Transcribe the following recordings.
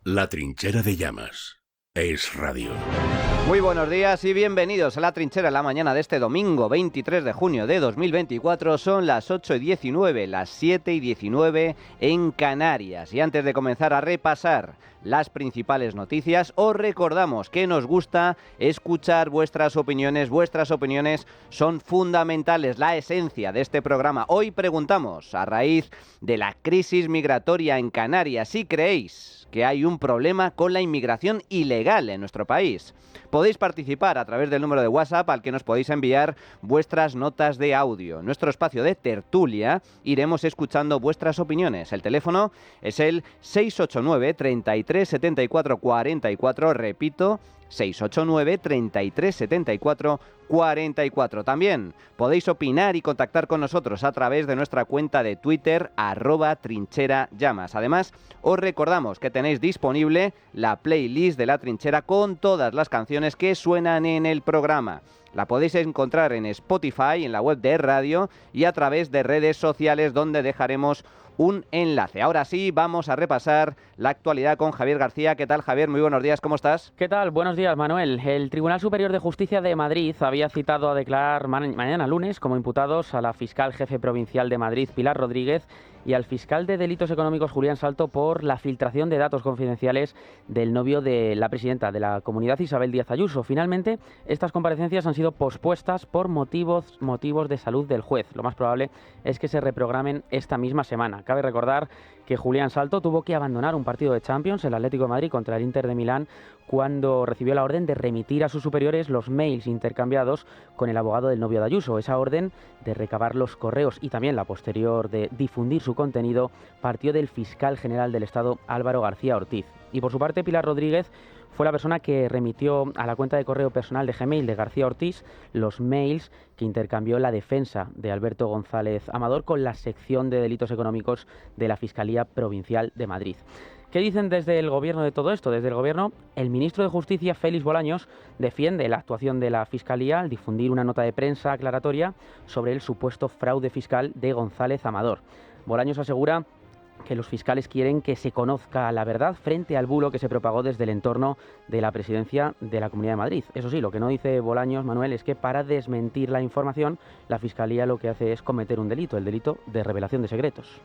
La Trinchera de Llamas. Es Radio. Muy buenos días y bienvenidos a La Trinchera en la mañana de este domingo 23 de junio de 2024. Son las 8:19, las 7:19 en Canarias. Y antes de comenzar a repasar las principales noticias, os recordamos que nos gusta escuchar vuestras opiniones. Vuestras opiniones son fundamentales, la esencia de este programa. Hoy preguntamos, a raíz de la crisis migratoria en Canarias, si creéis que hay un problema con la inmigración ilegal en nuestro país. Podéis participar a través del número de WhatsApp al que nos podéis enviar vuestras notas de audio. En nuestro espacio de tertulia iremos escuchando vuestras opiniones. El teléfono es el 689 33 74 44, repito, 689 33 74 44. También podéis opinar y contactar con nosotros a través de nuestra cuenta de Twitter, @trincherallamas. Además, os recordamos que tenéis disponible la playlist de La Trinchera con todas las canciones que suenan en el programa. La podéis encontrar en Spotify, en la web de Radio y a través de redes sociales, donde dejaremos un enlace. Ahora sí, vamos a repasar la actualidad con Javier García. ¿Qué tal, Javier? Muy buenos días, ¿cómo estás? ¿Qué tal? Buenos días, Manuel. El Tribunal Superior de Justicia de Madrid había citado a declarar mañana lunes como imputados a la fiscal jefe provincial de Madrid, Pilar Rodríguez, y al fiscal de Delitos Económicos, Julián Salto, por la filtración de datos confidenciales del novio de la presidenta de la Comunidad, Isabel Díaz Ayuso. Finalmente, estas comparecencias han sido pospuestas por motivos de salud del juez. Lo más probable es que se reprogramen esta misma semana. Cabe recordar que Julián Salto tuvo que abandonar un partido de Champions, el Atlético de Madrid contra el Inter de Milán, cuando recibió la orden de remitir a sus superiores los mails intercambiados con el abogado del novio de Ayuso. Esa orden de recabar los correos y también la posterior de difundir su contenido partió del fiscal general del Estado, Álvaro García Ortiz. Y por su parte, Pilar Rodríguez fue la persona que remitió a la cuenta de correo personal de Gmail de García Ortiz los mails que intercambió la defensa de Alberto González Amador con la sección de delitos económicos de la Fiscalía Provincial de Madrid. ¿Qué dicen desde el Gobierno de todo esto? Desde el Gobierno, el ministro de Justicia, Félix Bolaños, defiende la actuación de la Fiscalía al difundir una nota de prensa aclaratoria sobre el supuesto fraude fiscal de González Amador. Bolaños asegura que los fiscales quieren que se conozca la verdad frente al bulo que se propagó desde el entorno de la presidencia de la Comunidad de Madrid. Eso sí, lo que no dice Bolaños, Manuel, es que para desmentir la información, la Fiscalía lo que hace es cometer un delito, el delito de revelación de secretos.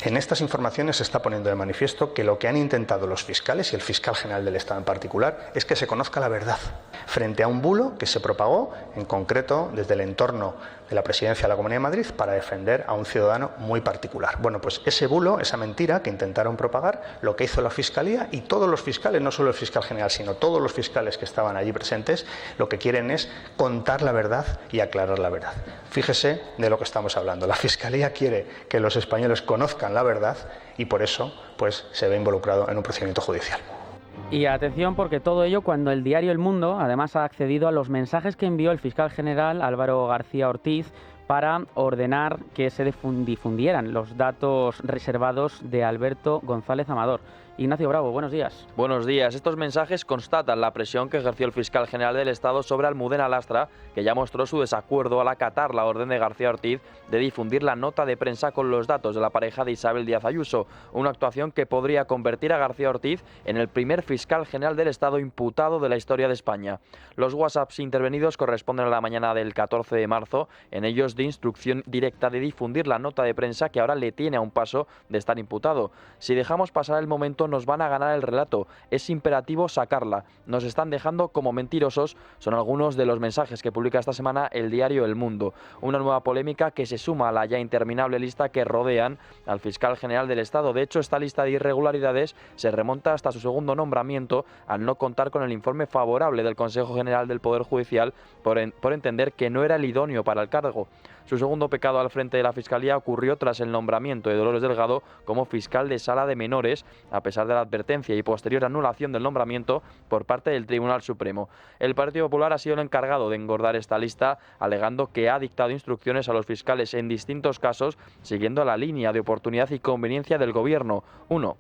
En estas informaciones se está poniendo de manifiesto que lo que han intentado los fiscales, y el fiscal general del Estado en particular, es que se conozca la verdad frente a un bulo que se propagó, en concreto, desde el entorno de la presidencia de la Comunidad de Madrid para defender a un ciudadano muy particular. Bueno, pues ese bulo, esa mentira que intentaron propagar, lo que hizo la Fiscalía y todos los fiscales, no solo el fiscal general, sino todos los fiscales que estaban allí presentes, lo que quieren es contar la verdad y aclarar la verdad. Fíjese de lo que estamos hablando. La Fiscalía quiere que los españoles conozcan la verdad y por eso pues se ve involucrado en un procedimiento judicial. Y atención, porque todo ello cuando el diario El Mundo además ha accedido a los mensajes que envió el fiscal general Álvaro García Ortiz para ordenar que se difundieran los datos reservados de Alberto González Amador. Ignacio Bravo, buenos días. Buenos días. Estos mensajes constatan la presión que ejerció el fiscal general del Estado sobre Almudena Lastra, que ya mostró su desacuerdo al acatar la orden de García Ortiz de difundir la nota de prensa con los datos de la pareja de Isabel Díaz Ayuso, una actuación que podría convertir a García Ortiz en el primer fiscal general del Estado imputado de la historia de España. Los WhatsApps intervenidos corresponden a la mañana del 14 de marzo, en ellos de instrucción directa de difundir la nota de prensa que ahora le tiene a un paso de estar imputado. Si dejamos pasar el momento nos van a ganar el relato, es imperativo sacarla, nos están dejando como mentirosos, son algunos de los mensajes que publica esta semana el diario El Mundo. Una nueva polémica que se suma a la ya interminable lista que rodean al fiscal general del Estado. De hecho, esta lista de irregularidades se remonta hasta su segundo nombramiento al no contar con el informe favorable del Consejo General del Poder Judicial por entender que no era el idóneo para el cargo. Su segundo pecado al frente de la Fiscalía ocurrió tras el nombramiento de Dolores Delgado como fiscal de sala de menores, a pesar de la advertencia y posterior anulación del nombramiento por parte del Tribunal Supremo. El Partido Popular ha sido el encargado de engordar esta lista, alegando que ha dictado instrucciones a los fiscales en distintos casos, siguiendo la línea de oportunidad y conveniencia del Gobierno. 1.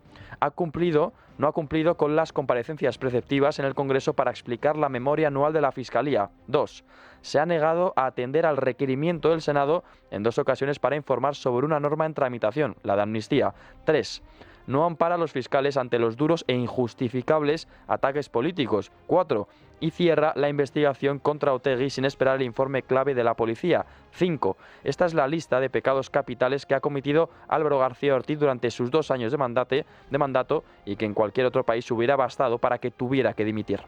No ha cumplido con las comparecencias preceptivas en el Congreso para explicar la memoria anual de la Fiscalía. 2. Se ha negado a atender al requerimiento del Senado en 2 ocasiones para informar sobre una norma en tramitación, la de amnistía. 3. no ampara a los fiscales ante los duros e injustificables ataques políticos. 4. Y cierra la investigación contra Otegi sin esperar el informe clave de la policía. 5. Esta es la lista de pecados capitales que ha cometido Álvaro García Ortiz durante sus 2 años de mandato y que en cualquier otro país hubiera bastado para que tuviera que dimitir.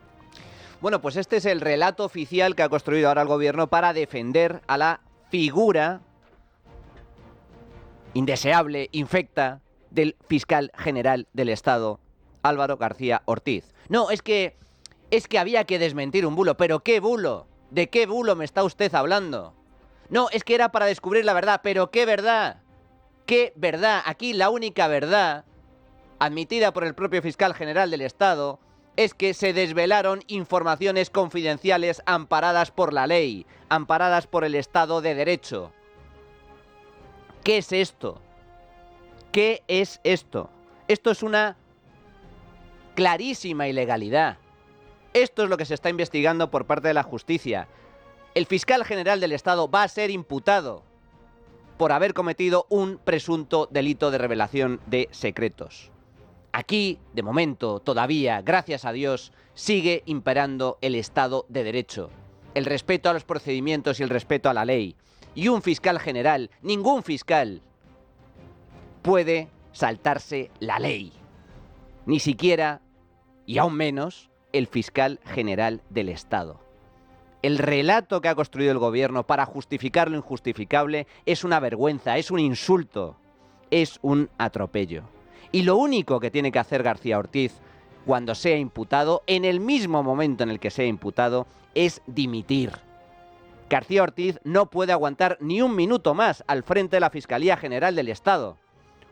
Bueno, pues este es el relato oficial que ha construido ahora el gobierno para defender a la figura indeseable, infecta, del fiscal general del Estado, Álvaro García Ortiz. No, es que había que desmentir un bulo. ¿Pero qué bulo? ¿De qué bulo me está usted hablando? No, es que era para descubrir la verdad. ¿Pero qué verdad? ¿Qué verdad? Aquí la única verdad, admitida por el propio fiscal general del Estado, es que se desvelaron informaciones confidenciales amparadas por la ley, amparadas por el Estado de Derecho. ¿Qué es esto? ¿Qué es esto? Esto es una clarísima ilegalidad. Esto es lo que se está investigando por parte de la justicia. El fiscal general del Estado va a ser imputado por haber cometido un presunto delito de revelación de secretos. Aquí, de momento, todavía, gracias a Dios, sigue imperando el Estado de Derecho, el respeto a los procedimientos y el respeto a la ley. Y un fiscal general, ningún fiscal, puede saltarse la ley. Ni siquiera, y aún menos, el fiscal general del Estado. El relato que ha construido el gobierno para justificar lo injustificable es una vergüenza, es un insulto, es un atropello. Y lo único que tiene que hacer García Ortiz cuando sea imputado, en el mismo momento en el que sea imputado, es dimitir. García Ortiz no puede aguantar ni un minuto más al frente de la Fiscalía General del Estado.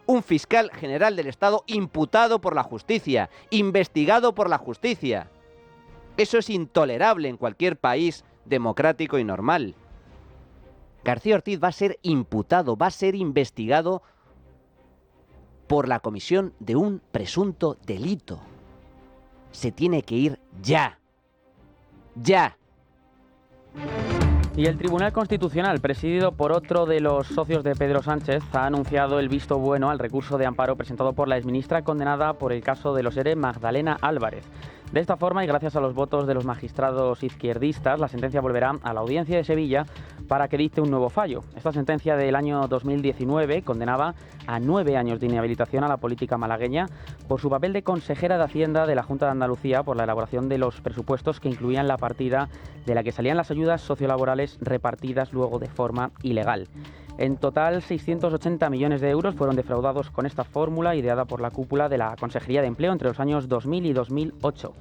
Un fiscal general del Estado imputado por la justicia, investigado por la justicia. Eso es intolerable en cualquier país democrático y normal. García Ortiz va a ser imputado, va a ser investigado por la comisión de un presunto delito. Se tiene que ir ya. Ya. Y el Tribunal Constitucional, presidido por otro de los socios de Pedro Sánchez, ha anunciado el visto bueno al recurso de amparo presentado por la exministra condenada por el caso de los ERE, Magdalena Álvarez. De esta forma, y gracias a los votos de los magistrados izquierdistas, la sentencia volverá a la Audiencia de Sevilla para que dicte un nuevo fallo. Esta sentencia del año 2019 condenaba a 9 años de inhabilitación a la política malagueña por su papel de consejera de Hacienda de la Junta de Andalucía por la elaboración de los presupuestos que incluían la partida de la que salían las ayudas sociolaborales repartidas luego de forma ilegal. En total, 680 millones de euros fueron defraudados con esta fórmula ideada por la cúpula de la Consejería de Empleo entre los años 2000 y 2008.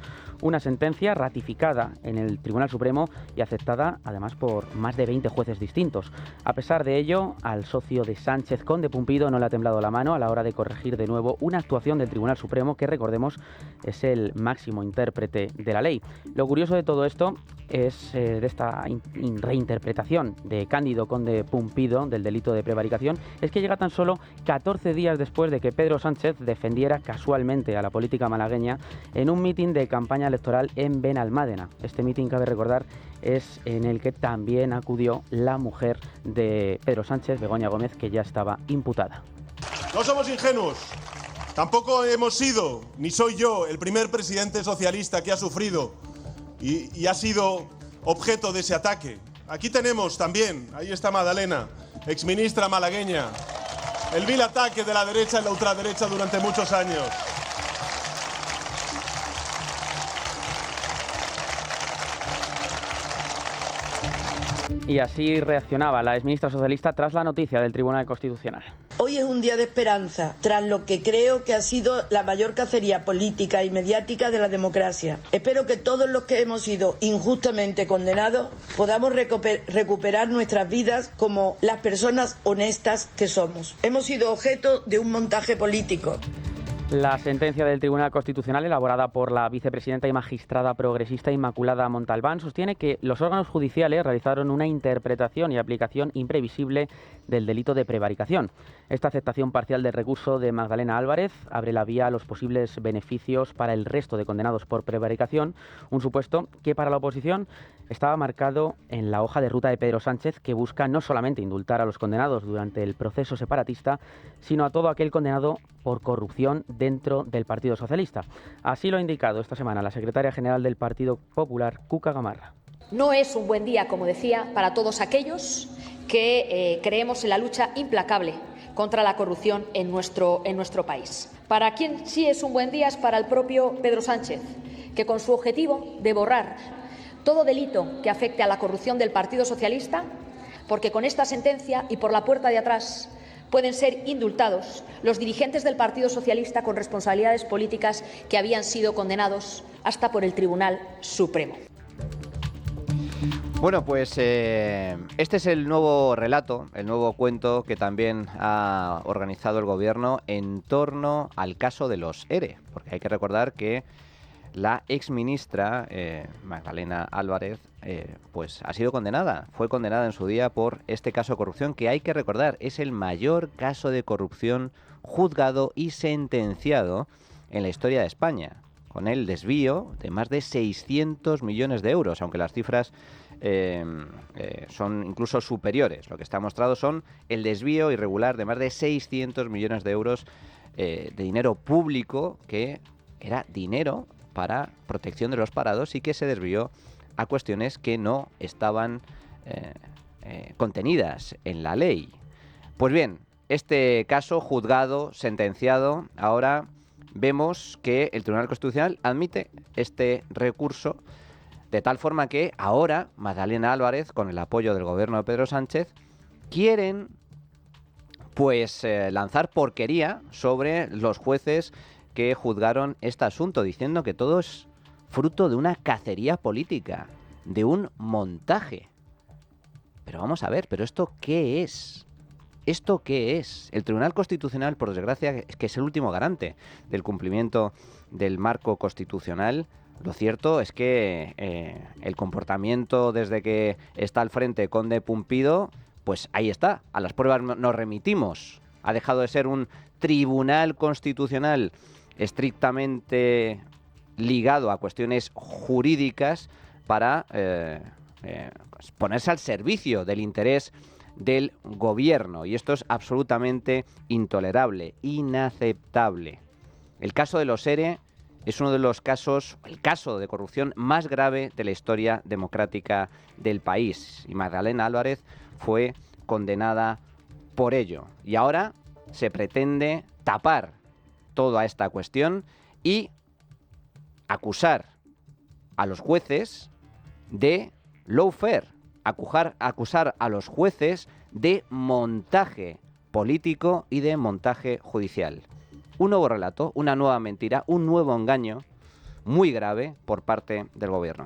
Una sentencia ratificada en el Tribunal Supremo y aceptada además por más de 20 jueces distintos. A pesar de ello, al socio de Sánchez, Conde Pumpido, no le ha temblado la mano a la hora de corregir de nuevo una actuación del Tribunal Supremo que, recordemos, es el máximo intérprete de la ley. Lo curioso de todo esto es de esta reinterpretación de Cándido Conde Pumpido del delito de prevaricación, es que llega tan solo 14 días después de que Pedro Sánchez defendiera casualmente a la política malagueña en un mitin de campaña electoral en Benalmádena. Este mitin, cabe recordar, es en el que también acudió la mujer de Pedro Sánchez, Begoña Gómez, que ya estaba imputada. No somos ingenuos. Tampoco hemos sido, ni soy yo, el primer presidente socialista que ha sufrido y ha sido objeto de ese ataque. Aquí tenemos también, ahí está Magdalena, exministra malagueña, el vil ataque de la derecha y la ultraderecha durante muchos años. Y así reaccionaba la exministra socialista tras la noticia del Tribunal Constitucional. Hoy es un día de esperanza, tras lo que creo que ha sido la mayor cacería política y mediática de la democracia. Espero que todos los que hemos sido injustamente condenados podamos recuperar nuestras vidas como las personas honestas que somos. Hemos sido objeto de un montaje político. La sentencia del Tribunal Constitucional, elaborada por la vicepresidenta y magistrada progresista Inmaculada Montalbán, sostiene que los órganos judiciales realizaron una interpretación y aplicación imprevisible del delito de prevaricación. Esta aceptación parcial del recurso de Magdalena Álvarez abre la vía a los posibles beneficios para el resto de condenados por prevaricación, un supuesto que para la oposición estaba marcado en la hoja de ruta de Pedro Sánchez, que busca no solamente indultar a los condenados durante el proceso separatista, sino a todo aquel condenado por corrupción dentro del Partido Socialista. Así lo ha indicado esta semana la secretaria general del Partido Popular, Cuca Gamarra. No es un buen día, como decía, para todos aquellos que creemos en la lucha implacable contra la corrupción en nuestro país. Para quien sí es un buen día es para el propio Pedro Sánchez, que con su objetivo de borrar todo delito que afecte a la corrupción del Partido Socialista, porque con esta sentencia y por la puerta de atrás pueden ser indultados los dirigentes del Partido Socialista con responsabilidades políticas que habían sido condenados hasta por el Tribunal Supremo. Bueno, pues este es el nuevo relato, el nuevo cuento que también ha organizado el Gobierno en torno al caso de los ERE, porque hay que recordar que la exministra Magdalena Álvarez pues ha sido condenada, fue condenada en su día por este caso de corrupción que hay que recordar es el mayor caso de corrupción juzgado y sentenciado en la historia de España, con el desvío de más de 600 millones de euros, aunque las cifras son incluso superiores. Lo que está mostrado son el desvío irregular de más de 600 millones de euros de dinero público que era dinero para protección de los parados y que se desvió a cuestiones que no estaban contenidas en la ley. Pues bien, este caso juzgado, sentenciado, ahora vemos que el Tribunal Constitucional admite este recurso de tal forma que ahora Magdalena Álvarez, con el apoyo del gobierno de Pedro Sánchez, quieren pues lanzar porquería sobre los jueces que juzgaron este asunto, diciendo que todo es fruto de una cacería política, de un montaje. Pero vamos a ver, ¿pero esto qué es? ¿Esto qué es? El Tribunal Constitucional, por desgracia, es que es el último garante del cumplimiento del marco constitucional. Lo cierto es que el comportamiento desde que está al frente Conde Pumpido, pues ahí está, a las pruebas nos remitimos. Ha dejado de ser un tribunal constitucional estrictamente ligado a cuestiones jurídicas para ponerse al servicio del interés del gobierno. Y esto es absolutamente intolerable, inaceptable. El caso de los ERE es uno de los casos, el caso de corrupción más grave de la historia democrática del país. Y Magdalena Álvarez fue condenada por ello. Y ahora se pretende tapar toda esta cuestión y acusar a los jueces de lawfare, acusar a los jueces de montaje político y de montaje judicial. Un nuevo relato, una nueva mentira, un nuevo engaño muy grave por parte del gobierno.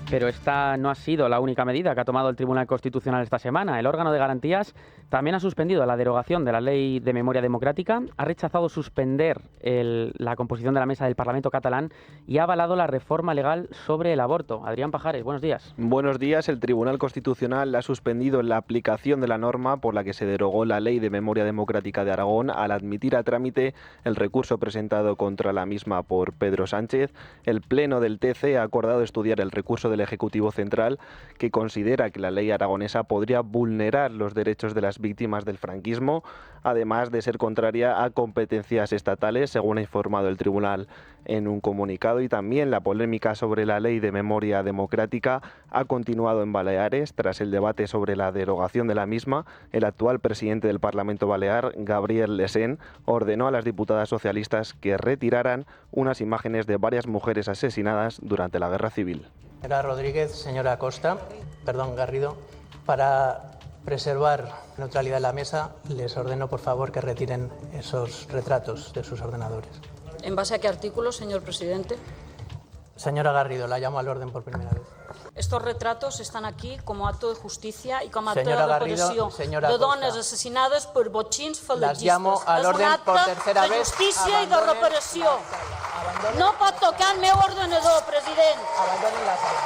Pero esta no ha sido la única medida que ha tomado el Tribunal Constitucional esta semana. El órgano de garantías también ha suspendido la derogación de la Ley de Memoria Democrática, ha rechazado suspender la composición de la mesa del Parlamento catalán y ha avalado la reforma legal sobre el aborto. Adrián Pajares, buenos días. Buenos días. El Tribunal Constitucional ha suspendido la aplicación de la norma por la que se derogó la Ley de Memoria Democrática de Aragón al admitir a trámite el recurso presentado contra la misma por Pedro Sánchez. El Pleno del TC ha acordado estudiar el recurso del Ejecutivo Central, que considera que la ley aragonesa podría vulnerar los derechos de las víctimas del franquismo, además de ser contraria a competencias estatales, según ha informado el tribunal en un comunicado. Y también la polémica sobre la Ley de Memoria Democrática ha continuado en Baleares. Tras el debate sobre la derogación de la misma, el actual presidente del Parlamento Balear, Gabriel Lesén, ordenó a las diputadas socialistas que retiraran unas imágenes de varias mujeres asesinadas durante la Guerra Civil. Señora Rodríguez, señora Garrido, para preservar la neutralidad de la mesa, les ordeno, por favor, que retiren esos retratos de sus ordenadores. ¿En base a qué artículo, señor presidente? Señora Garrido, la llamo al orden por primera vez. Estos retratos están aquí como acto de justicia y como acto de reparació de dones assassinades per botxins falagistes. Las llamo al orden por tercera vez. De justícia i de reparació. No pot tocar el meu ordenador, president. Abandonen la sala.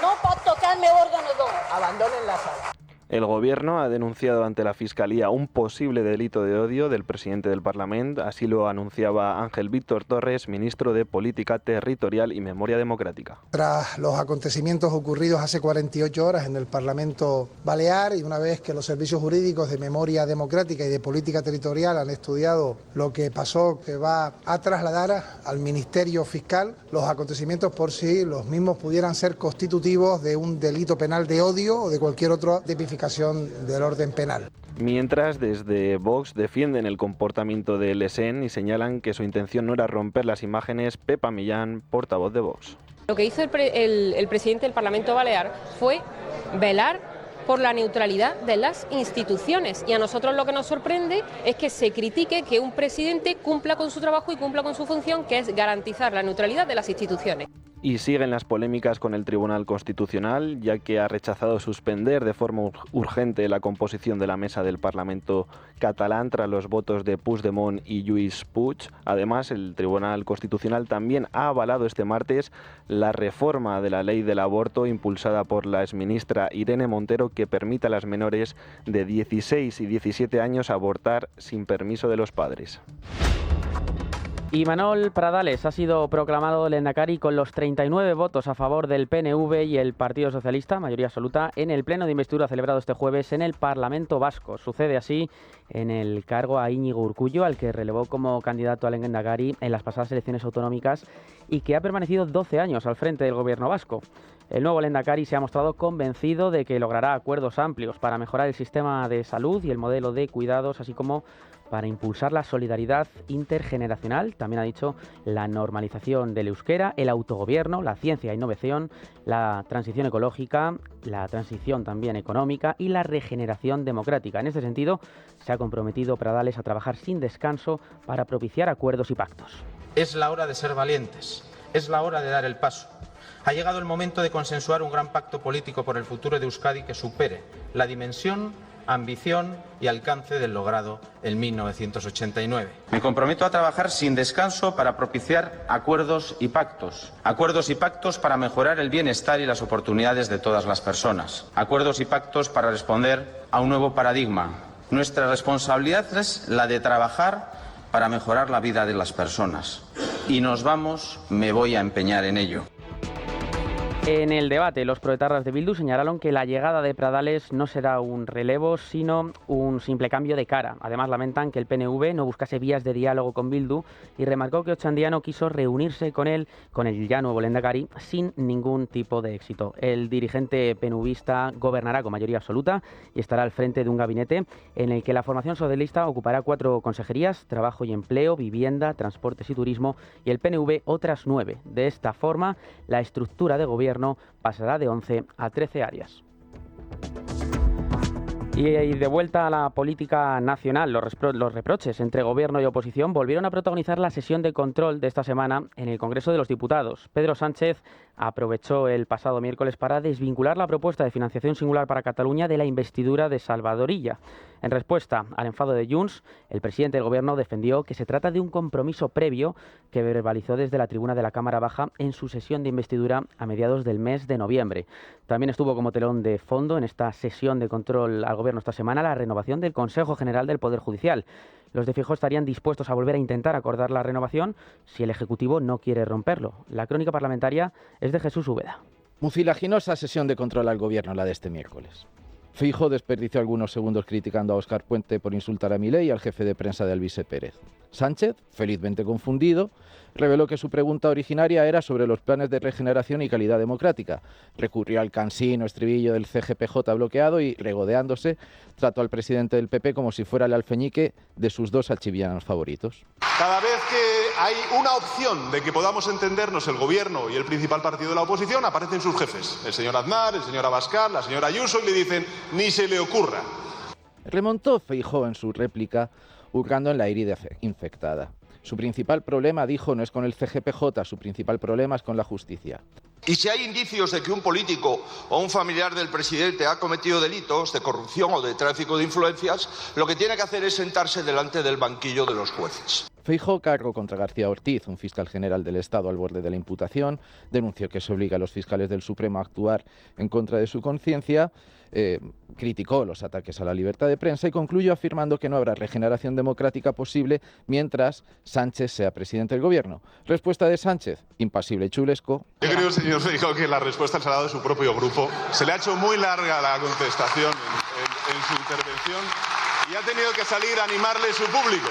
No pot tocar el meu ordenador. Abandonen la sala. El Gobierno ha denunciado ante la Fiscalía un posible delito de odio del presidente del Parlamento, así lo anunciaba Ángel Víctor Torres, ministro de Política Territorial y Memoria Democrática. Tras los acontecimientos ocurridos hace 48 horas en el Parlamento Balear y una vez que los servicios jurídicos de Memoria Democrática y de Política Territorial han estudiado lo que pasó, que va a trasladar al Ministerio Fiscal los acontecimientos por si los mismos pudieran ser constitutivos de un delito penal de odio o de cualquier otra tipificación del orden penal. Mientras, desde Vox defienden el comportamiento de Lesen y señalan que su intención no era romper las imágenes. Pepa Millán, portavoz de Vox. Lo que hizo el presidente del Parlamento Balear fue velar por la neutralidad de las instituciones, y a nosotros lo que nos sorprende es que se critique que un presidente cumpla con su trabajo y cumpla con su función, que es garantizar la neutralidad de las instituciones. Y siguen las polémicas con el Tribunal Constitucional, ya que ha rechazado suspender de forma urgente la composición de la mesa del Parlamento catalán tras los votos de Puigdemont y Lluís Puig. Además, el Tribunal Constitucional también ha avalado este martes la reforma de la ley del aborto impulsada por la exministra Irene Montero, que permite a las menores de 16 y 17 años abortar sin permiso de los padres. Imanol Pradales ha sido proclamado lehendakari con los 39 votos a favor del PNV y el Partido Socialista, mayoría absoluta, en el pleno de investidura celebrado este jueves en el Parlamento Vasco. Sucede así en el cargo a Íñigo Urkullu, al que relevó como candidato al lehendakari en las pasadas elecciones autonómicas y que ha permanecido 12 años al frente del gobierno vasco. El nuevo lehendakari se ha mostrado convencido de que logrará acuerdos amplios para mejorar el sistema de salud y el modelo de cuidados, así como para impulsar la solidaridad intergeneracional. También ha dicho la normalización del euskera, el autogobierno, la ciencia e innovación, la transición ecológica, la transición también económica y la regeneración democrática. En este sentido, se ha comprometido Pradales a trabajar sin descanso para propiciar acuerdos y pactos. Es la hora de ser valientes, es la hora de dar el paso. Ha llegado el momento de consensuar un gran pacto político por el futuro de Euskadi que supere la dimensión, ambición y alcance del logrado en 1989. Me comprometo a trabajar sin descanso para propiciar acuerdos y pactos para mejorar el bienestar y las oportunidades de todas las personas, acuerdos y pactos para responder a un nuevo paradigma. Nuestra responsabilidad es la de trabajar para mejorar la vida de las personas y me voy a empeñar en ello. En el debate, los proetarras de Bildu señalaron que la llegada de Pradales no será un relevo, sino un simple cambio de cara. Además, lamentan que el PNV no buscase vías de diálogo con Bildu y remarcó que Otxandiano quiso reunirse con el ya nuevo lehendakari sin ningún tipo de éxito. El dirigente PNVista gobernará con mayoría absoluta y estará al frente de un gabinete en el que la formación socialista ocupará 4 consejerías: trabajo y empleo, vivienda, transportes y turismo, y el PNV otras 9. De esta forma, la estructura de gobierno pasará de 11 a 13 áreas. Y de vuelta a la política nacional, los reproches entre gobierno y oposición volvieron a protagonizar la sesión de control de esta semana en el Congreso de los Diputados. Pedro Sánchez aprovechó el pasado miércoles para desvincular la propuesta de financiación singular para Cataluña de la investidura de Salvador Illa. En respuesta al enfado de Junts, el presidente del Gobierno defendió que se trata de un compromiso previo que verbalizó desde la tribuna de la Cámara Baja en su sesión de investidura a mediados del mes de noviembre. También estuvo como telón de fondo en esta sesión de control al Gobierno esta semana la renovación del Consejo General del Poder Judicial. Los de Feijóo estarían dispuestos a volver a intentar acordar la renovación si el Ejecutivo no quiere romperlo. La crónica parlamentaria es de Jesús Úbeda. Mucilaginosa sesión de control al Gobierno la de este miércoles. Feijóo desperdició algunos segundos criticando a Óscar Puente por insultar a Milei y al jefe de prensa de Alvise Pérez. Sánchez, felizmente confundido, reveló que su pregunta originaria era sobre los planes de regeneración y calidad democrática. Recurrió al cansino estribillo del CGPJ bloqueado y, regodeándose, trató al presidente del PP como si fuera el alfeñique de sus 2 alchivianos favoritos. Cada vez que hay una opción de que podamos entendernos el Gobierno y el principal partido de la oposición, aparecen sus jefes, el señor Aznar, el señor Abascal, la señora Ayuso, y le dicen, ni se le ocurra. Remontó Feijóo en su réplica, hurgando en la herida infectada. Su principal problema, dijo, no es con el CGPJ, su principal problema es con la justicia. Y si hay indicios de que un político o un familiar del presidente ha cometido delitos de corrupción o de tráfico de influencias, lo que tiene que hacer es sentarse delante del banquillo de los jueces. Feijóo cargó contra García Ortiz, un fiscal general del Estado al borde de la imputación, denunció que se obliga a los fiscales del Supremo a actuar en contra de su conciencia, criticó los ataques a la libertad de prensa y concluyó afirmando que no habrá regeneración democrática posible mientras Sánchez sea presidente del gobierno. Respuesta de Sánchez, impasible y chulesco. Yo creo, señor Feijóo, que la respuesta se la ha dado de su propio grupo. Se le ha hecho muy larga la contestación en su intervención y ha tenido que salir a animarle su público.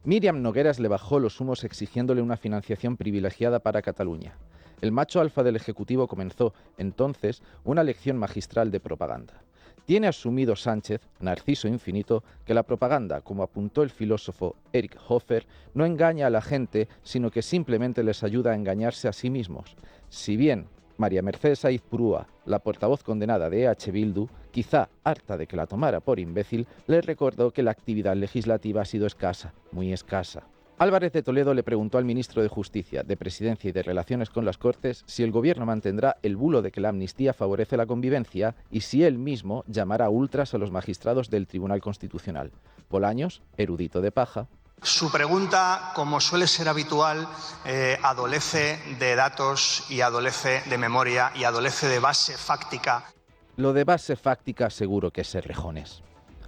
Míriam Nogueras le bajó los humos exigiéndole una financiación privilegiada para Cataluña. El macho alfa del Ejecutivo comenzó, entonces, una lección magistral de propaganda. Tiene asumido Sánchez, narciso infinito, que la propaganda, como apuntó el filósofo Erich Hofer, no engaña a la gente, sino que simplemente les ayuda a engañarse a sí mismos. Si bien María Mercedes Saiz Prúa, la portavoz condenada de EH Bildu, quizá harta de que la tomara por imbécil, le recordó que la actividad legislativa ha sido escasa, muy escasa. Álvarez de Toledo le preguntó al ministro de Justicia, de Presidencia y de Relaciones con las Cortes si el gobierno mantendrá el bulo de que la amnistía favorece la convivencia y si él mismo llamará ultras a los magistrados del Tribunal Constitucional. Bolaños, erudito de paja. Su pregunta, como suele ser habitual, adolece de datos y adolece de memoria y adolece de base fáctica. Lo de base fáctica seguro que es Serrejones.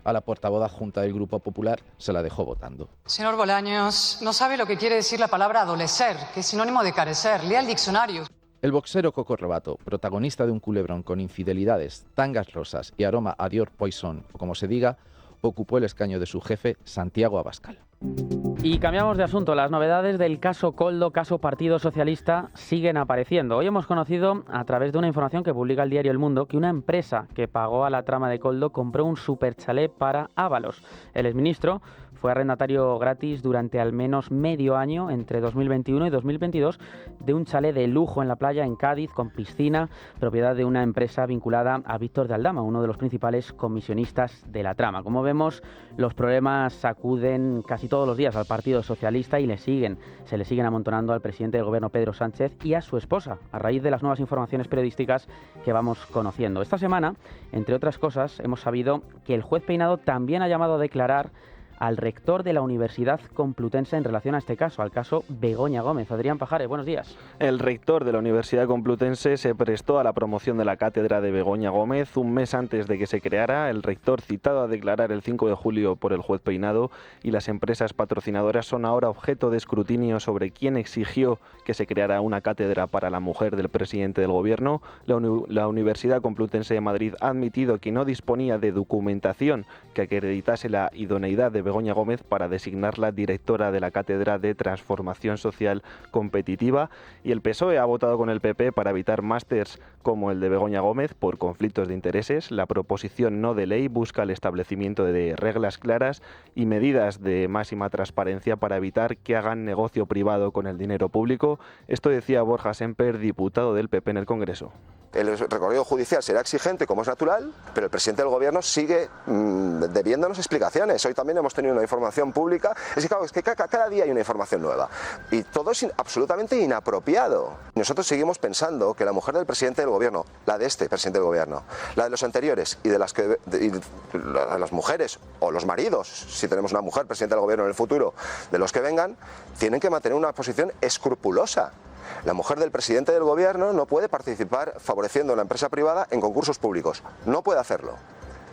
A la portavoz adjunta del Grupo Popular se la dejó votando. Señor Bolaños, no sabe lo que quiere decir la palabra adolecer, que es sinónimo de carecer. Lea el diccionario. El boxero Coco Robato, protagonista de un culebrón con infidelidades, tangas rosas y aroma a Dior Poison, o como se diga, ocupó el escaño de su jefe, Santiago Abascal. Y cambiamos de asunto. Las novedades del caso Koldo, caso Partido Socialista, siguen apareciendo. Hoy hemos conocido, a través de una información que publica el diario El Mundo, que una empresa que pagó a la trama de Koldo compró un superchalet para Ábalos. El exministro fue arrendatario gratis durante al menos medio año, entre 2021 y 2022, de un chalet de lujo en la playa en Cádiz, con piscina, propiedad de una empresa vinculada a Víctor de Aldama, uno de los principales comisionistas de la trama. Como vemos, los problemas sacuden casi todos los días al Partido Socialista y se le siguen amontonando al presidente del gobierno, Pedro Sánchez, y a su esposa, a raíz de las nuevas informaciones periodísticas que vamos conociendo. Esta semana, entre otras cosas, hemos sabido que el juez Peinado también ha llamado a declarar al rector de la Universidad Complutense en relación a este caso, al caso Begoña Gómez. Adrián Pajares, buenos días. El rector de la Universidad Complutense se prestó a la promoción de la cátedra de Begoña Gómez un mes antes de que se creara. El rector, citado a declarar el 5 de julio por el juez Peinado, y las empresas patrocinadoras son ahora objeto de escrutinio sobre quién exigió que se creara una cátedra para la mujer del presidente del gobierno. La Universidad Complutense de Madrid ha admitido que no disponía de documentación que acreditase la idoneidad de Begoña Gómez para designarla directora de la Cátedra de Transformación Social Competitiva, y el PSOE ha votado con el PP para evitar másters como el de Begoña Gómez por conflictos de intereses. La proposición no de ley busca el establecimiento de reglas claras y medidas de máxima transparencia para evitar que hagan negocio privado con el dinero público. Esto decía Borja Semper, diputado del PP en el Congreso. El recorrido judicial será exigente, como es natural, pero el presidente del gobierno sigue debiéndonos explicaciones. Hoy también hemos tenido una información pública. Es que cada día hay una información nueva y todo es absolutamente inapropiado. Nosotros seguimos pensando que la mujer del presidente del gobierno, la de este presidente del gobierno, la de los anteriores y de las mujeres o los maridos, si tenemos una mujer presidente del gobierno en el futuro, de los que vengan, tienen que mantener una posición escrupulosa. La mujer del presidente del gobierno no puede participar favoreciendo a una empresa privada en concursos públicos. No puede hacerlo.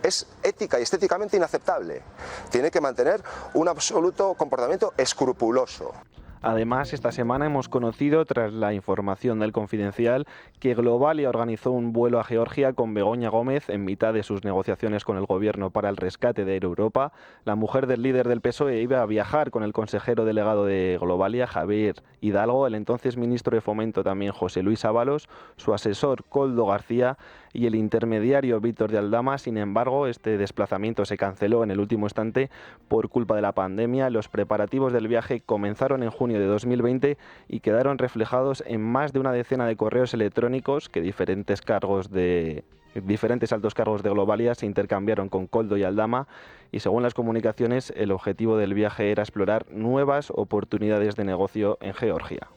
Es ética y estéticamente inaceptable. Tiene que mantener un absoluto comportamiento escrupuloso. Además, esta semana hemos conocido, tras la información del Confidencial, que Globalia organizó un vuelo a Georgia con Begoña Gómez en mitad de sus negociaciones con el gobierno para el rescate de Air Europa. La mujer del líder del PSOE iba a viajar con el consejero delegado de Globalia, Javier Hidalgo, el entonces ministro de Fomento también, José Luis Ábalos, su asesor, Koldo García, y el intermediario Víctor de Aldama. Sin embargo, este desplazamiento se canceló en el último instante por culpa de la pandemia. Los preparativos del viaje comenzaron en junio de 2020 y quedaron reflejados en más de una decena de correos electrónicos que diferentes altos cargos de Globalia se intercambiaron con Koldo y Aldama, y según las comunicaciones, el objetivo del viaje era explorar nuevas oportunidades de negocio en Georgia.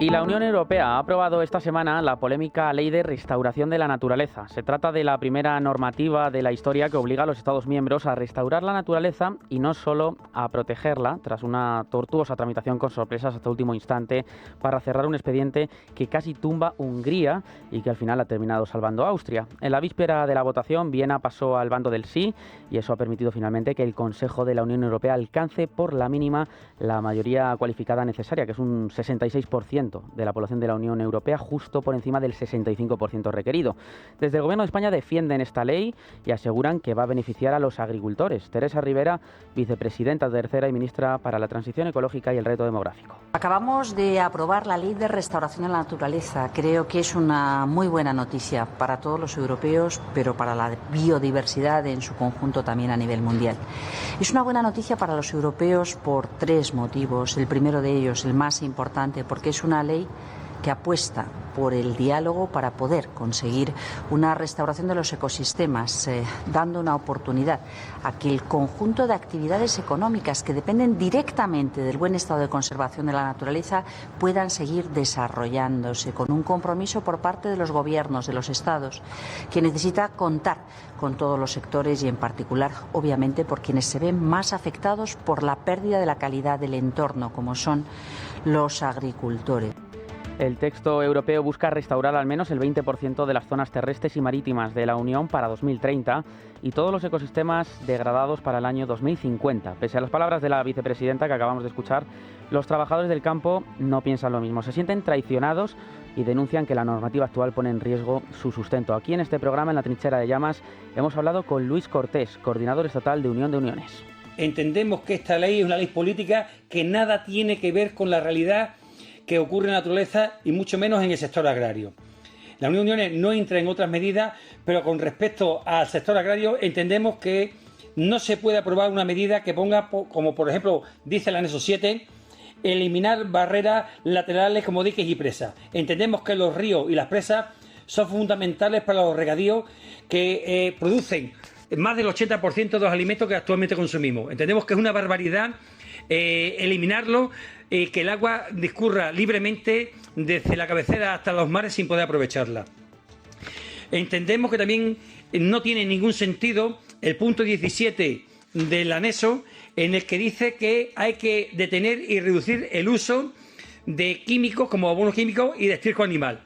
Y la Unión Europea ha aprobado esta semana la polémica Ley de Restauración de la Naturaleza. Se trata de la primera normativa de la historia que obliga a los Estados miembros a restaurar la naturaleza y no solo a protegerla, tras una tortuosa tramitación con sorpresas hasta último instante para cerrar un expediente que casi tumba Hungría y que al final ha terminado salvando a Austria. En la víspera de la votación, Viena pasó al bando del sí y eso ha permitido finalmente que el Consejo de la Unión Europea alcance por la mínima la mayoría cualificada necesaria, que es un 66% de la población de la Unión Europea, justo por encima del 65% requerido. Desde el Gobierno de España defienden esta ley y aseguran que va a beneficiar a los agricultores. Teresa Rivera, vicepresidenta tercera y ministra para la Transición Ecológica y el Reto Demográfico. Acabamos de aprobar la Ley de Restauración de la Naturaleza. Creo que es una muy buena noticia para todos los europeos, pero para la biodiversidad en su conjunto también a nivel mundial. Es una buena noticia para los europeos por tres motivos. El primero de ellos, el más importante, porque es una ley que apuesta por el diálogo para poder conseguir una restauración de los ecosistemas, dando una oportunidad a que el conjunto de actividades económicas que dependen directamente del buen estado de conservación de la naturaleza puedan seguir desarrollándose, con un compromiso por parte de los gobiernos, de los estados, que necesita contar con todos los sectores y en particular, obviamente, por quienes se ven más afectados por la pérdida de la calidad del entorno, como son los agricultores. El texto europeo busca restaurar al menos el 20% de las zonas terrestres y marítimas de la Unión para 2030 y todos los ecosistemas degradados para el año 2050. Pese a las palabras de la vicepresidenta que acabamos de escuchar, los trabajadores del campo no piensan lo mismo. Se sienten traicionados y denuncian que la normativa actual pone en riesgo su sustento. Aquí en este programa, en La Trinchera de Llamas, hemos hablado con Luis Cortés, coordinador estatal de Unión de Uniones. Entendemos que esta ley es una ley política que nada tiene que ver con la realidad que ocurre en la naturaleza y mucho menos en el sector agrario. La Unión de Uniones no entra en otras medidas, pero con respecto al sector agrario entendemos que no se puede aprobar una medida que ponga, como por ejemplo dice el anexo 7, eliminar barreras laterales como diques y presas. Entendemos que los ríos y las presas son fundamentales para los regadíos que producen más del 80% de los alimentos que actualmente consumimos. Entendemos que es una barbaridad eliminarlo, que el agua discurra libremente desde la cabecera hasta los mares sin poder aprovecharla. Entendemos que también no tiene ningún sentido el punto 17 del anexo, en el que dice que hay que detener y reducir el uso de químicos como abonos químicos y de estiércol animal.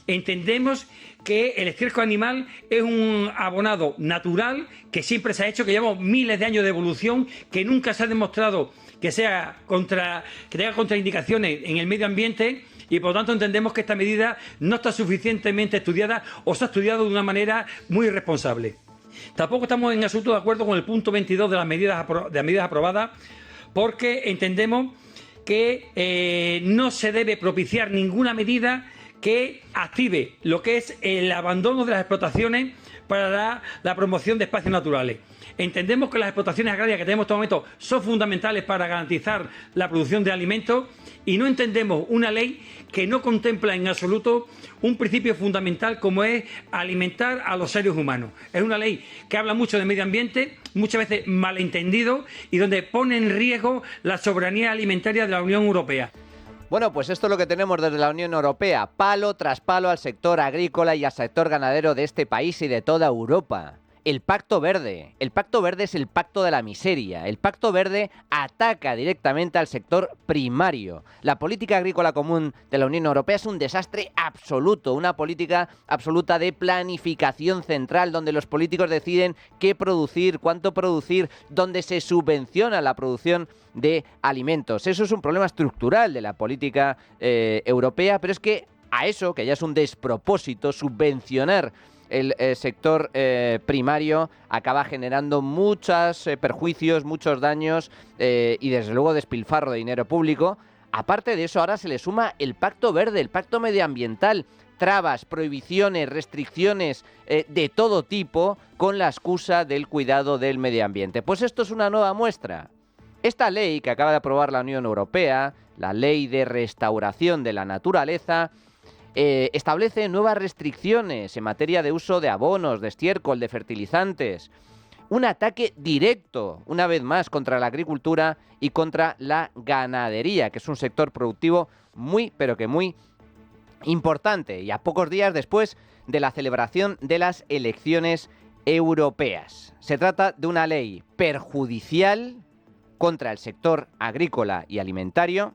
Entendemos que el estiércol animal es un abonado natural que siempre se ha hecho, que llevamos miles de años de evolución, que nunca se ha demostrado que tenga contraindicaciones en el medio ambiente y por lo tanto entendemos que esta medida no está suficientemente estudiada o se ha estudiado de una manera muy irresponsable. Tampoco estamos en absoluto de acuerdo con el punto 22 de las medidas aprobadas, porque entendemos que no se debe propiciar ninguna medida que active lo que es el abandono de las explotaciones para la promoción de espacios naturales. Entendemos que las explotaciones agrarias que tenemos en este momento son fundamentales para garantizar la producción de alimentos y no entendemos una ley que no contempla en absoluto un principio fundamental como es alimentar a los seres humanos. Es una ley que habla mucho de medio ambiente, muchas veces malentendido y donde pone en riesgo la soberanía alimentaria de la Unión Europea. Bueno, pues esto es lo que tenemos desde la Unión Europea, palo tras palo al sector agrícola y al sector ganadero de este país y de toda Europa. El Pacto Verde. El Pacto Verde es el pacto de la miseria. El Pacto Verde ataca directamente al sector primario. La política agrícola común de la Unión Europea es un desastre absoluto, una política absoluta de planificación central, donde los políticos deciden qué producir, cuánto producir, donde se subvenciona la producción de alimentos. Eso es un problema estructural de la política europea, pero es que a eso, que ya es un despropósito, subvencionar el sector primario acaba generando muchos perjuicios, muchos daños y desde luego despilfarro de dinero público. Aparte de eso, ahora se le suma el Pacto Verde, el Pacto Medioambiental, trabas, prohibiciones, restricciones de todo tipo con la excusa del cuidado del medio ambiente. Pues esto es una nueva muestra. Esta ley que acaba de aprobar la Unión Europea, la Ley de Restauración de la Naturaleza, establece nuevas restricciones en materia de uso de abonos, de estiércol, de fertilizantes. Un ataque directo, una vez más, contra la agricultura y contra la ganadería, que es un sector productivo muy, pero que muy importante, y a pocos días después de la celebración de las elecciones europeas. Se trata de una ley perjudicial contra el sector agrícola y alimentario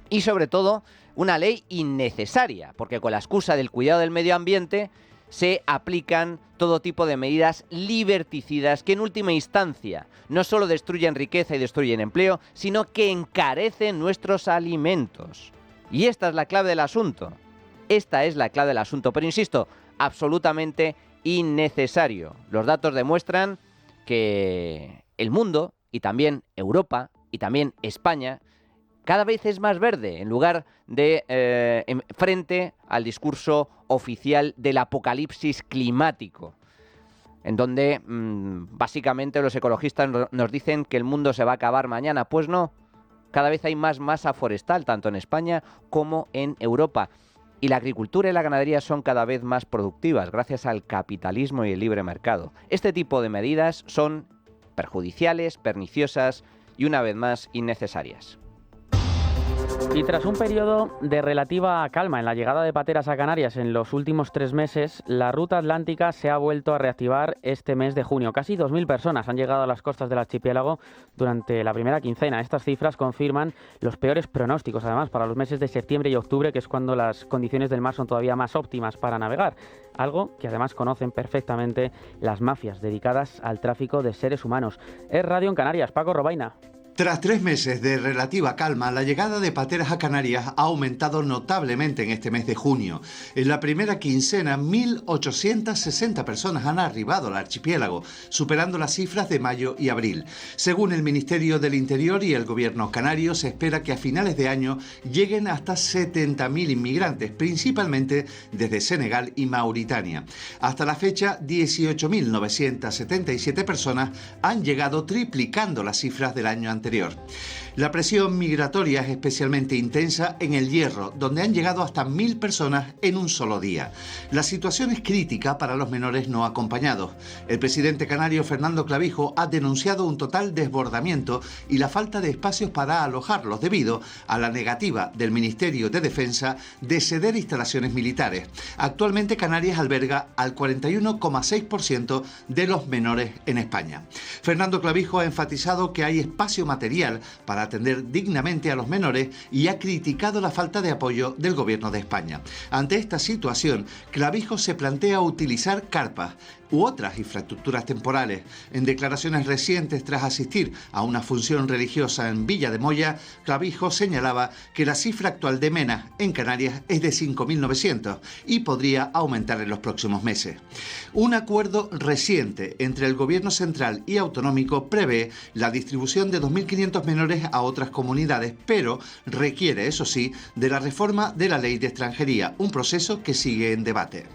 y, sobre todo, una ley innecesaria, porque con la excusa del cuidado del medio ambiente se aplican todo tipo de medidas liberticidas que en última instancia no solo destruyen riqueza y destruyen empleo, sino que encarecen nuestros alimentos. Y esta es la clave del asunto. Esta es la clave del asunto, pero insisto, absolutamente innecesario. Los datos demuestran que el mundo, y también Europa, y también España, cada vez es más verde, en lugar de frente al discurso oficial del apocalipsis climático, en donde básicamente los ecologistas nos dicen que el mundo se va a acabar mañana. Pues no, cada vez hay más masa forestal, tanto en España como en Europa. Y la agricultura y la ganadería son cada vez más productivas gracias al capitalismo y el libre mercado. Este tipo de medidas son perjudiciales, perniciosas y, una vez más, innecesarias. Y tras un periodo de relativa calma en la llegada de pateras a Canarias en los últimos 3 meses, la ruta atlántica se ha vuelto a reactivar este mes de junio. Casi 2.000 personas han llegado a las costas del archipiélago durante la primera quincena. Estas cifras confirman los peores pronósticos, además, para los meses de septiembre y octubre, que es cuando las condiciones del mar son todavía más óptimas para navegar. Algo que además conocen perfectamente las mafias dedicadas al tráfico de seres humanos. Es Radio en Canarias, Paco Robaina. Tras 3 meses de relativa calma, la llegada de pateras a Canarias ha aumentado notablemente en este mes de junio. En la primera quincena, 1.860 personas han arribado al archipiélago, superando las cifras de mayo y abril. Según el Ministerio del Interior y el Gobierno canario, se espera que a finales de año lleguen hasta 70.000 inmigrantes, principalmente desde Senegal y Mauritania. Hasta la fecha, 18.977 personas han llegado, triplicando las cifras del año anterior. La presión migratoria es especialmente intensa en El Hierro, donde han llegado hasta 1.000 personas en un solo día. La situación es crítica para los menores no acompañados. El presidente canario Fernando Clavijo ha denunciado un total desbordamiento y la falta de espacios para alojarlos debido a la negativa del Ministerio de Defensa de ceder instalaciones militares. Actualmente Canarias alberga al 41,6% de los menores en España. Fernando Clavijo ha enfatizado que hay espacio material para atender dignamente a los menores y ha criticado la falta de apoyo del Gobierno de España. Ante esta situación, Clavijo se plantea utilizar carpas u otras infraestructuras temporales. En declaraciones recientes tras asistir a una función religiosa en Villa de Moya, Clavijo señalaba que la cifra actual de menas en Canarias es de 5.900 y podría aumentar en los próximos meses. Un acuerdo reciente entre el Gobierno central y autonómico prevé la distribución de 2.500 menores a otras comunidades, pero requiere, eso sí, de la reforma de la Ley de Extranjería, un proceso que sigue en debate.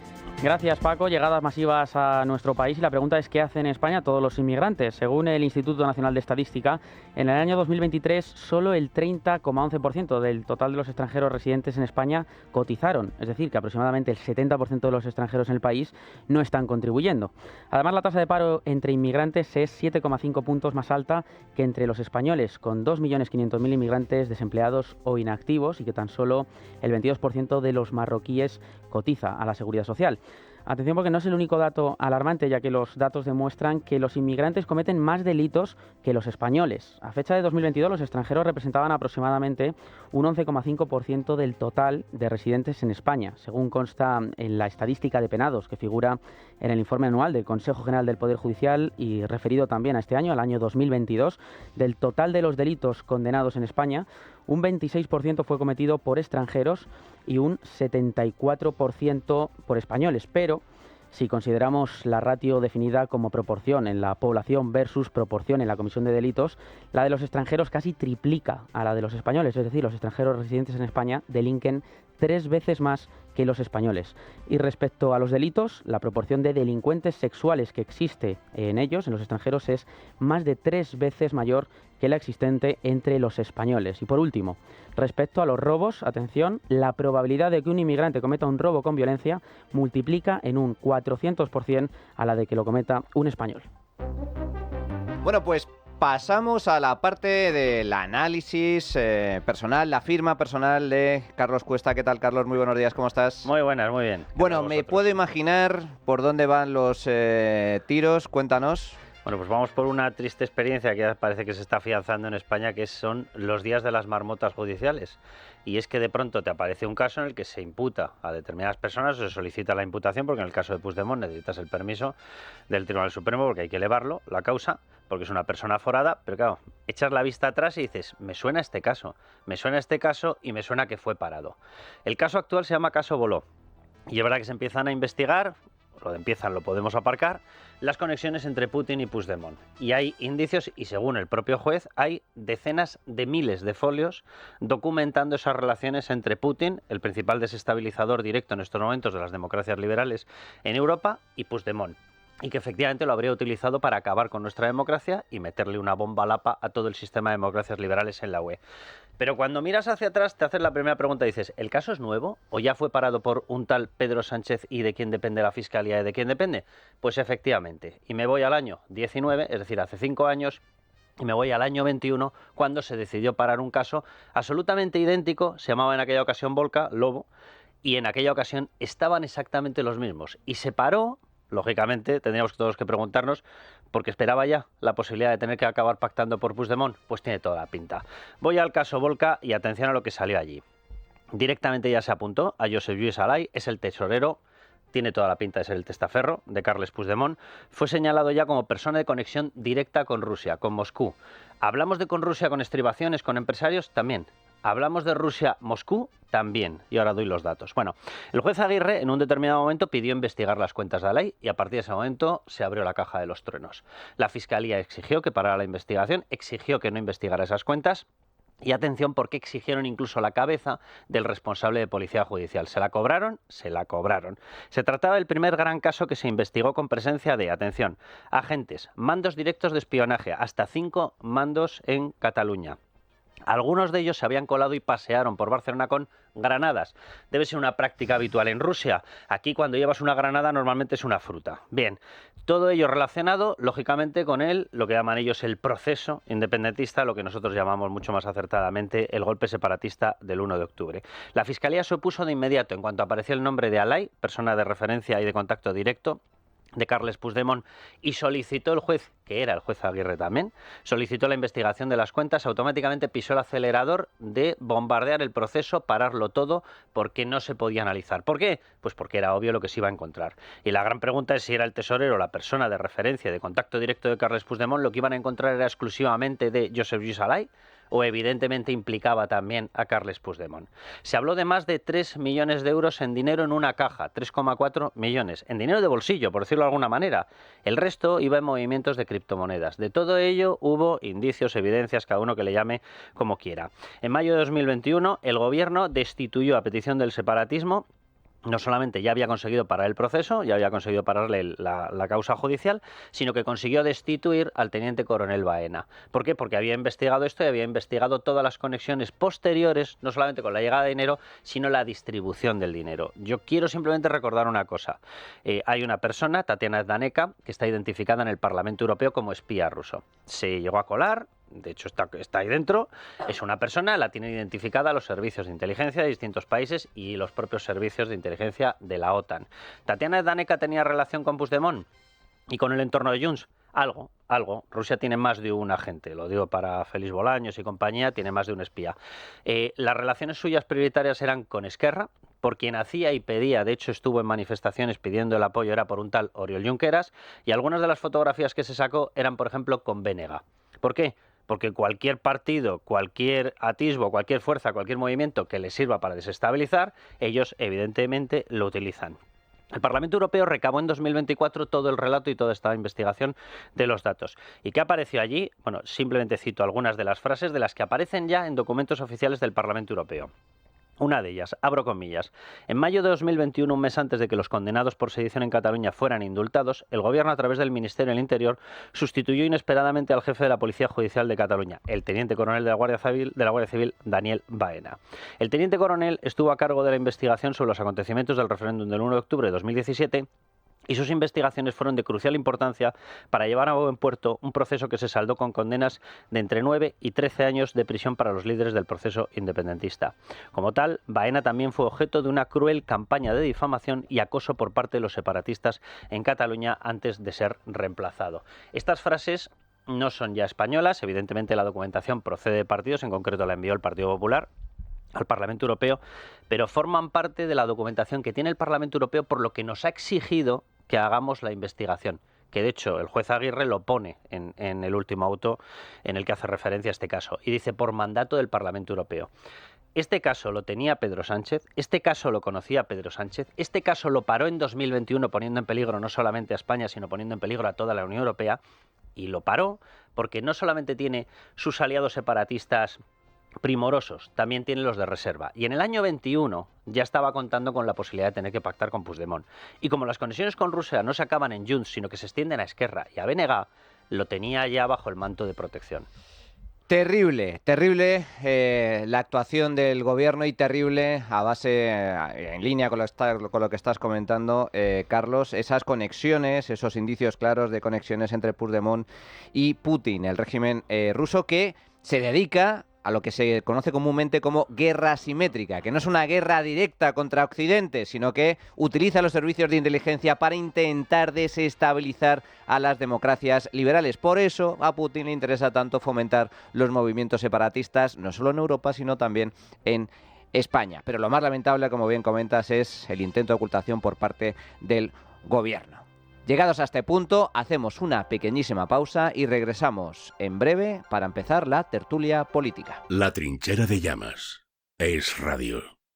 Gracias, Paco. Llegadas masivas a nuestro país y la pregunta es ¿qué hacen en España todos los inmigrantes? Según el Instituto Nacional de Estadística, en el año 2023 solo el 30,11% del total de los extranjeros residentes en España cotizaron, es decir, que aproximadamente el 70% de los extranjeros en el país no están contribuyendo. Además, la tasa de paro entre inmigrantes es 7,5 puntos más alta que entre los españoles, con 2.500.000 inmigrantes desempleados o inactivos y que tan solo el 22% de los marroquíes cotiza a la Seguridad Social. Atención, porque no es el único dato alarmante, ya que los datos demuestran que los inmigrantes cometen más delitos que los españoles. A fecha de 2022, los extranjeros representaban aproximadamente un 11,5% del total de residentes en España, según consta en la estadística de penados que figura en el informe anual del Consejo General del Poder Judicial y referido también a este año, al año 2022. Del total de los delitos condenados en España, un 26% fue cometido por extranjeros y un 74% por españoles, pero si consideramos la ratio definida como proporción en la población versus proporción en la comisión de delitos, la de los extranjeros casi triplica a la de los españoles, es decir, los extranjeros residentes en España delinquen 3 veces más que los españoles. Y respecto a los delitos, la proporción de delincuentes sexuales que existe en ellos, en los extranjeros, es más de 3 veces mayor que la existente entre los españoles. Y por último, respecto a los robos, atención, la probabilidad de que un inmigrante cometa un robo con violencia multiplica en un 400% a la de que lo cometa un español. Bueno, pues Pasamos a la parte del análisis personal, la firma personal de Carlos Cuesta. ¿Qué tal, Carlos? Muy buenos días, ¿cómo estás? Muy buenas, muy bien. Bueno, me puedo imaginar por dónde van los tiros, cuéntanos. Bueno, pues vamos por una triste experiencia que ya parece que se está afianzando en España, que son los días de las marmotas judiciales. Y es que de pronto te aparece un caso en el que se imputa a determinadas personas, o se solicita la imputación, porque en el caso de Puigdemont necesitas el permiso del Tribunal Supremo porque hay que elevarlo, la causa, porque es una persona aforada, pero claro, echas la vista atrás y dices, me suena este caso y me suena que fue parado. El caso actual se llama caso Boló, y es verdad que se empiezan a investigar, lo podemos aparcar, las conexiones entre Putin y Puigdemont. Y hay indicios, y según el propio juez, hay decenas de miles de folios documentando esas relaciones entre Putin, el principal desestabilizador directo en estos momentos de las democracias liberales en Europa, y Puigdemont. Y que efectivamente lo habría utilizado para acabar con nuestra democracia y meterle una bomba lapa a todo el sistema de democracias liberales en la UE. Pero cuando miras hacia atrás te haces la primera pregunta y dices, ¿el caso es nuevo o ya fue parado por un tal Pedro Sánchez y de quién depende la Fiscalía y de quién depende? Pues efectivamente, y me voy al año 19, es decir, hace 5 años, y me voy al año 21, cuando se decidió parar un caso absolutamente idéntico, se llamaba en aquella ocasión Volca, Lobo, y en aquella ocasión estaban exactamente los mismos, y se paró. Lógicamente, tendríamos todos que preguntarnos, porque esperaba ya la posibilidad de tener que acabar pactando por Puigdemont, pues tiene toda la pinta. Voy al caso Volca y atención a lo que salió allí. Directamente ya se apuntó a Josep Lluís Alay, es el tesorero, tiene toda la pinta de ser el testaferro de Carles Puigdemont. Fue señalado ya como persona de conexión directa con Rusia, con Moscú. ¿Hablamos de con Rusia con estribaciones, con empresarios? También. ¿Hablamos de Rusia-Moscú? También. Y ahora doy los datos. Bueno, el juez Aguirre en un determinado momento pidió investigar las cuentas de Alay y a partir de ese momento se abrió la caja de los truenos. La Fiscalía exigió que parara la investigación, exigió que no investigara esas cuentas. Y atención, porque exigieron incluso la cabeza del responsable de Policía Judicial. ¿Se la cobraron? Se la cobraron. Se trataba del primer gran caso que se investigó con presencia de, atención, agentes, mandos directos de espionaje, hasta 5 mandos en Cataluña. Algunos de ellos se habían colado y pasearon por Barcelona con granadas. Debe ser una práctica habitual en Rusia. Aquí cuando llevas una granada normalmente es una fruta. Bien, todo ello relacionado, lógicamente, con lo que llaman ellos el proceso independentista, lo que nosotros llamamos mucho más acertadamente el golpe separatista del 1 de octubre. La Fiscalía se opuso de inmediato en cuanto apareció el nombre de Alay, persona de referencia y de contacto directo de Carles Puigdemont, y solicitó el juez, que era el juez Aguirre también, solicitó la investigación de las cuentas, automáticamente pisó el acelerador de bombardear el proceso, pararlo todo, porque no se podía analizar. ¿Por qué? Pues porque era obvio lo que se iba a encontrar. Y la gran pregunta es si era el tesorero, la persona de referencia, de contacto directo de Carles Puigdemont, lo que iban a encontrar era exclusivamente de Josep Lluís Alay, o evidentemente implicaba también a Carles Puigdemont. Se habló de más de 3 millones de euros en dinero en una caja, 3,4 millones, en dinero de bolsillo, por decirlo de alguna manera. El resto iba en movimientos de criptomonedas. De todo ello hubo indicios, evidencias, cada uno que le llame como quiera. En mayo de 2021, el gobierno destituyó a petición del separatismo. No solamente ya había conseguido parar el proceso, ya había conseguido pararle la causa judicial, sino que consiguió destituir al teniente coronel Baena. ¿Por qué? Porque había investigado esto y había investigado todas las conexiones posteriores, no solamente con la llegada de dinero, sino la distribución del dinero. Yo quiero simplemente recordar una cosa. Hay una persona, Tatiana Zdaneka, que está identificada en el Parlamento Europeo como espía ruso. Se llegó a colar. De hecho está ahí dentro, es una persona, la tienen identificada los servicios de inteligencia de distintos países y los propios servicios de inteligencia de la OTAN. ¿Tatiana Zdaneka tenía relación con Puigdemont y con el entorno de Junts? Algo. Rusia tiene más de un agente, lo digo para Félix Bolaños y compañía, tiene más de un espía. Las relaciones suyas prioritarias eran con Esquerra, por quien hacía y pedía, de hecho estuvo en manifestaciones pidiendo el apoyo, era por un tal Oriol Junqueras, y algunas de las fotografías que se sacó eran, por ejemplo, con Bénega. ¿Por qué? Porque cualquier partido, cualquier atisbo, cualquier fuerza, cualquier movimiento que les sirva para desestabilizar, ellos evidentemente lo utilizan. El Parlamento Europeo recabó en 2024 todo el relato y toda esta investigación de los datos. ¿Y qué apareció allí? Bueno, simplemente cito algunas de las frases de las que aparecen ya en documentos oficiales del Parlamento Europeo. Una de ellas, abro comillas, en mayo de 2021, un mes antes de que los condenados por sedición en Cataluña fueran indultados, el Gobierno, a través del Ministerio del Interior, sustituyó inesperadamente al jefe de la Policía Judicial de Cataluña, el teniente coronel de la Guardia Civil, Daniel Baena. El teniente coronel estuvo a cargo de la investigación sobre los acontecimientos del referéndum del 1 de octubre de 2017 Y sus investigaciones fueron de crucial importancia para llevar a buen puerto un proceso que se saldó con condenas de entre 9 y 13 años de prisión para los líderes del proceso independentista. Como tal, Baena también fue objeto de una cruel campaña de difamación y acoso por parte de los separatistas en Cataluña antes de ser reemplazado. Estas frases no son ya españolas, evidentemente la documentación procede de partidos, en concreto la envió el Partido Popular al Parlamento Europeo, pero forman parte de la documentación que tiene el Parlamento Europeo por lo que nos ha exigido que hagamos la investigación, que de hecho el juez Aguirre lo pone en el último auto en el que hace referencia a este caso, y dice por mandato del Parlamento Europeo. Este caso lo tenía Pedro Sánchez, este caso lo conocía Pedro Sánchez, este caso lo paró en 2021 poniendo en peligro no solamente a España, sino poniendo en peligro a toda la Unión Europea, y lo paró porque no solamente tiene sus aliados separatistas primorosos, también tiene los de reserva. Y en el año 21 ya estaba contando con la posibilidad de tener que pactar con Puigdemont. Y como las conexiones con Rusia no se acaban en Junts, sino que se extienden a Esquerra y a BNG, lo tenía ya bajo el manto de protección. Terrible, terrible la actuación del gobierno y terrible a base, en línea con lo que estás comentando, Carlos, esas conexiones, esos indicios claros de conexiones entre Puigdemont y Putin, el régimen ruso que se dedica a lo que se conoce comúnmente como guerra asimétrica, que no es una guerra directa contra Occidente, sino que utiliza los servicios de inteligencia para intentar desestabilizar a las democracias liberales. Por eso a Putin le interesa tanto fomentar los movimientos separatistas, no solo en Europa, sino también en España. Pero lo más lamentable, como bien comentas, es el intento de ocultación por parte del gobierno. Llegados a este punto, hacemos una pequeñísima pausa y regresamos en breve para empezar la tertulia política. La trinchera de llamas es radio.